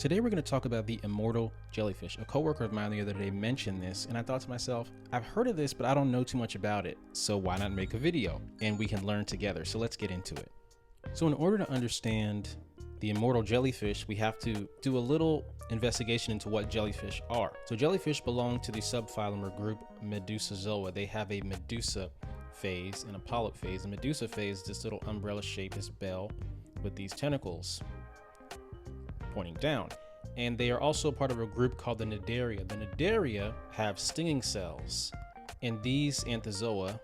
Today we're going to talk about the immortal jellyfish. A coworker of mine the other day mentioned this, and I thought to myself, I've heard of this, but I don't know too much about it, so why not make a video and we can learn together. So let's get into it. So in order to understand the immortal jellyfish, we have to do a little investigation into what jellyfish are. So jellyfish belong to the subphylum or group Medusozoa. They have a medusa phase and a polyp phase. The medusa phase is this little umbrella shape, this bell with these tentacles pointing down. And they are also part of a group called the Cnidaria. The Cnidaria have stinging cells, and these Anthozoa,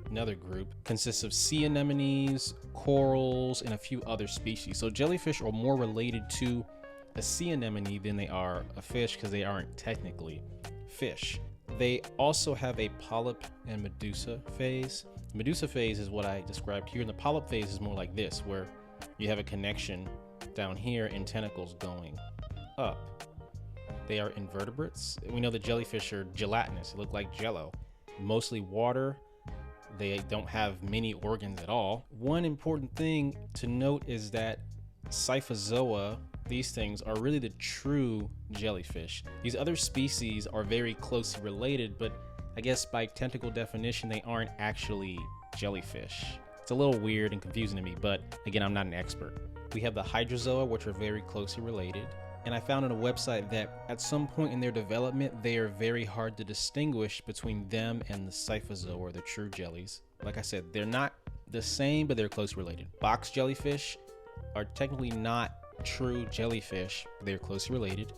another group, consists of sea anemones, corals, and a few other species. So jellyfish are more related to a sea anemone than they are a fish, because they aren't technically fish. They also have a polyp and medusa phase. The medusa phase is what I described here, and the polyp phase is more like this, where you have a connection down here and tentacles going up. They are invertebrates. We know that jellyfish are gelatinous. They look like jello, mostly water. They don't have many organs at all. One important thing to note is that Scyphozoa, these things are really the true jellyfish. These other species are very closely related, but I guess by technical definition, they aren't actually jellyfish. It's a little weird and confusing to me, but again, I'm not an expert. We have the Hydrozoa, which are very closely related. And I found on a website that at some point in their development, they are very hard to distinguish between them and the Scyphozoa, or the true jellies. Like I said, they're not the same, but they're closely related. Box jellyfish are technically not true jellyfish, but they're closely related.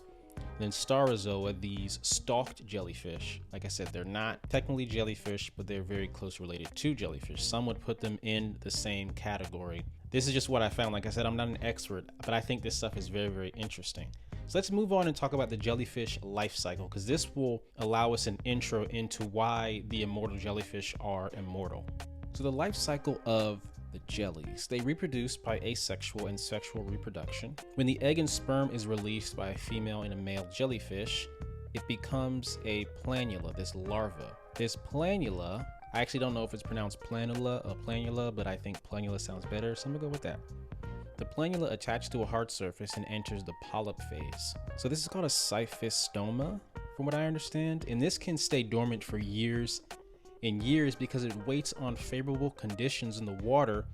Then Staurozoa, these stalked jellyfish, like I said, they're not technically jellyfish, but they're very closely related to jellyfish. Some would put them in the same category. This is just what I found. Like I said, I'm not an expert, but I think this stuff is very, very interesting. So let's move on and talk about the jellyfish life cycle, because this will allow us an intro into why the immortal jellyfish are immortal. So the life cycle of the jellies. They reproduce by asexual and sexual reproduction. When the egg and sperm is released by a female and a male jellyfish, it becomes a planula, this larva. This planula, I actually don't know if it's pronounced planula or planula, but I think planula sounds better, so I'm gonna go with that. The planula attaches to a hard surface and enters the polyp phase. So this is called a cyphistoma, from what I understand, and this can stay dormant for years and years because it waits on favorable conditions in the water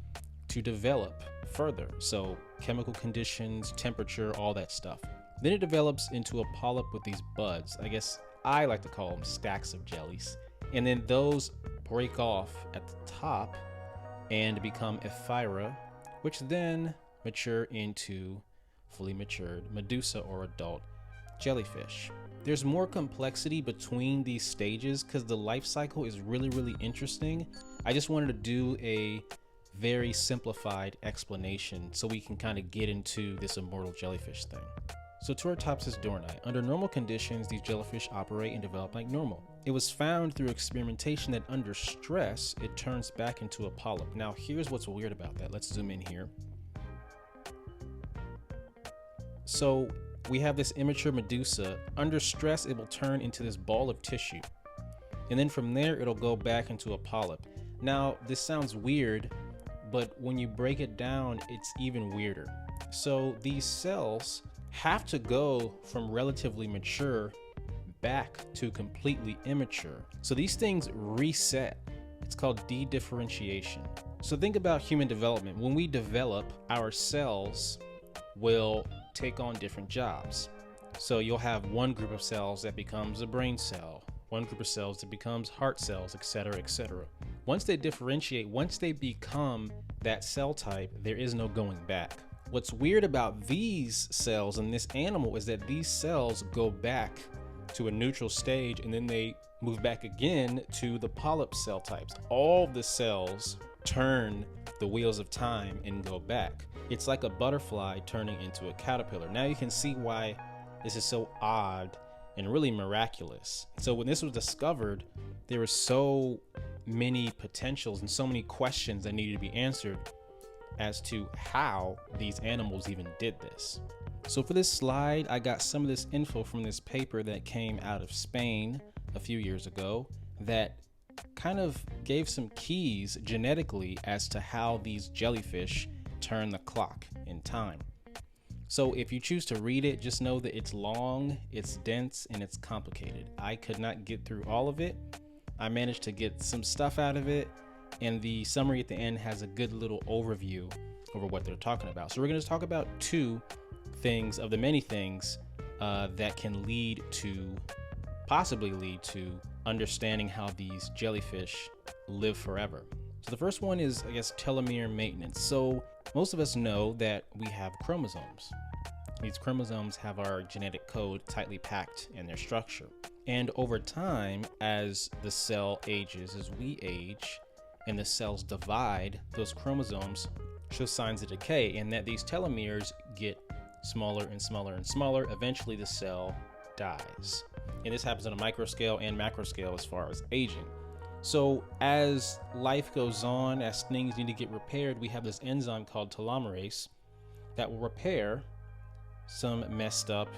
to develop further. So chemical conditions, temperature, all that stuff. Then it develops into a polyp with these buds. I guess I like to call them stacks of jellies. And then those break off at the top and become ephyra, which then mature into fully matured medusa or adult jellyfish. There's more complexity between these stages because the life cycle is really, really interesting. I just wanted to do a very simplified explanation so we can kind of get into this immortal jellyfish thing. So Turritopsis dohrnii. Under normal conditions, these jellyfish operate and develop like normal. It was found through experimentation that under stress, it turns back into a polyp. Now, here's what's weird about that. Let's zoom in here. So we have this immature medusa. Under stress, it will turn into this ball of tissue. And then from there, it'll go back into a polyp. Now, this sounds weird, but when you break it down, it's even weirder. So these cells have to go from relatively mature back to completely immature. So these things reset. It's called de-differentiation. So think about human development. When we develop, our cells will take on different jobs. So you'll have one group of cells that becomes a brain cell, one group of cells that becomes heart cells, etc., etc. Once they differentiate, once they become that cell type, there is no going back. What's weird about these cells and this animal is that these cells go back to a neutral stage and then they move back again to the polyp cell types. All the cells turn the wheels of time and go back. It's like a butterfly turning into a caterpillar. Now you can see why this is so odd and really miraculous. So when this was discovered, there were so many potentials and so many questions that needed to be answered as to how these animals even did this. So for this slide, I got some of this info from this paper that came out of Spain a few years ago that kind of gave some keys genetically as to how these jellyfish turn the clock in time. So if you choose to read it, just know that it's long, it's dense, and it's complicated. I could not get through all of it. I managed to get some stuff out of it, and the summary at the end has a good little overview over what they're talking about. So we're going to talk about two things of the many things that can possibly lead to understanding how these jellyfish live forever. So the first one is, I guess, telomere maintenance. So most of us know that we have chromosomes. These chromosomes have our genetic code tightly packed in their structure. And over time, as the cell ages, as we age, and the cells divide, those chromosomes show signs of decay, and that these telomeres get smaller and smaller and smaller. Eventually, the cell dies. And this happens on a micro scale and macro scale as far as aging. So as life goes on, as things need to get repaired, we have this enzyme called telomerase that will repair some messed up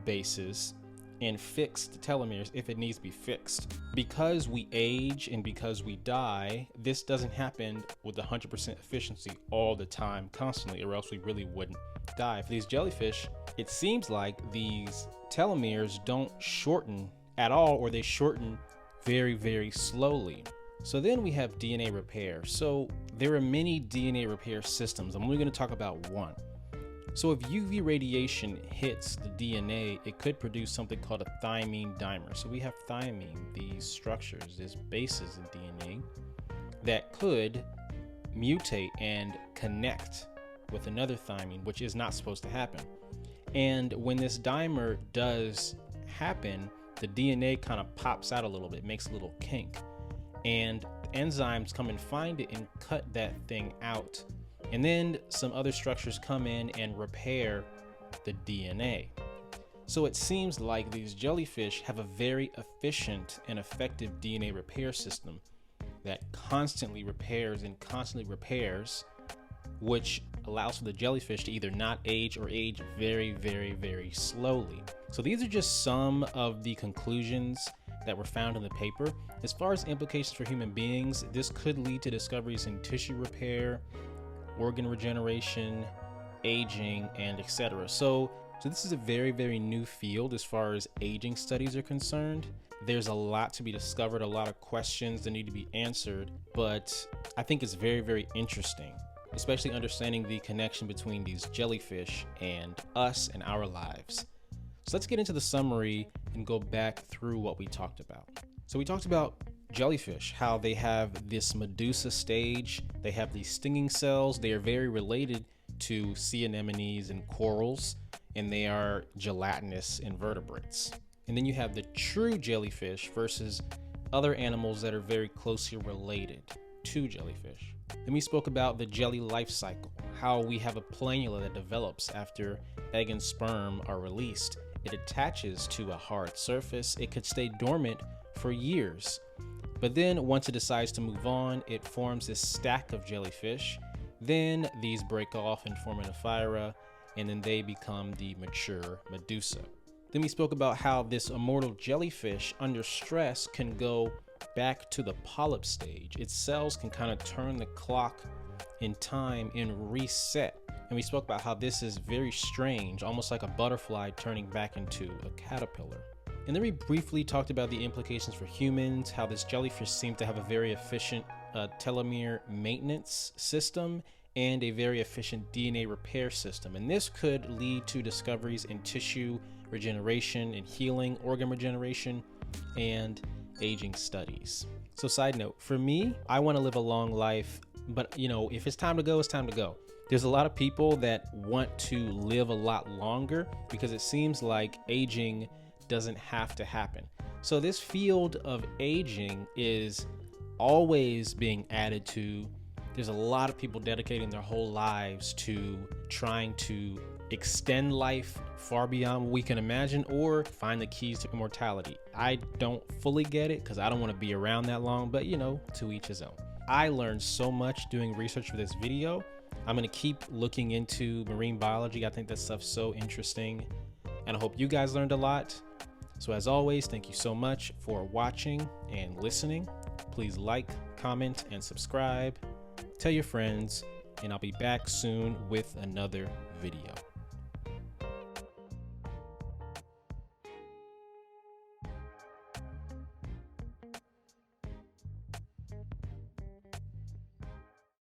bases and fix the telomeres if it needs to be fixed. Because we age and because we die, this doesn't happen with 100% efficiency all the time, constantly, or else we really wouldn't die. For these jellyfish, it seems like these telomeres don't shorten at all, or they shorten very, very slowly. So then we have DNA repair. So there are many DNA repair systems. I'm only going to talk about one. So if UV radiation hits the DNA, it could produce something called a thymine dimer. So we have thymine, these structures, these bases in DNA that could mutate and connect with another thymine, which is not supposed to happen. And when this dimer does happen, the DNA kind of pops out a little bit, makes a little kink, and enzymes come and find it and cut that thing out. And then some other structures come in and repair the DNA. So it seems like these jellyfish have a very efficient and effective DNA repair system that constantly repairs, which allows for the jellyfish to either not age or age very, very, very slowly. So these are just some of the conclusions that were found in the paper. As far as implications for human beings, this could lead to discoveries in tissue repair, organ regeneration, aging, and etc. So this is a very, very new field as far as aging studies are concerned. There's a lot to be discovered, a lot of questions that need to be answered, but I think it's very, very interesting, especially understanding the connection between these jellyfish and us and our lives. So let's get into the summary and go back through what we talked about. So we talked about jellyfish, how they have this medusa stage, they have these stinging cells, they are very related to sea anemones and corals, and they are gelatinous invertebrates. And then you have the true jellyfish versus other animals that are very closely related to jellyfish. Then we spoke about the jelly life cycle, how we have a planula that develops after egg and sperm are released. It attaches to a hard surface. It could stay dormant for years, but then once it decides to move on, it forms this stack of jellyfish. Then these break off and form an ephira, and then they become the mature medusa. Then we spoke about how this immortal jellyfish under stress can go back to the polyp stage. Its cells can kind of turn the clock in time and reset. And we spoke about how this is very strange, almost like a butterfly turning back into a caterpillar. And then we briefly talked about the implications for humans, how this jellyfish seems to have a very efficient telomere maintenance system and a very efficient DNA repair system. And this could lead to discoveries in tissue regeneration and healing, organ regeneration, and aging studies. So side note, for me, I want to live a long life, but if it's time to go, it's time to go. There's a lot of people that want to live a lot longer because it seems like aging doesn't have to happen. So this field of aging is always being added to. There's a lot of people dedicating their whole lives to trying to extend life far beyond what we can imagine or find the keys to immortality. I don't fully get it because I don't want to be around that long, but to each his own. I learned so much doing research for this video. I'm going to keep looking into marine biology. I think that stuff's so interesting, and I hope you guys learned a lot. So as always, thank you so much for watching and listening. Please like, comment, and subscribe. Tell your friends, and I'll be back soon with another video.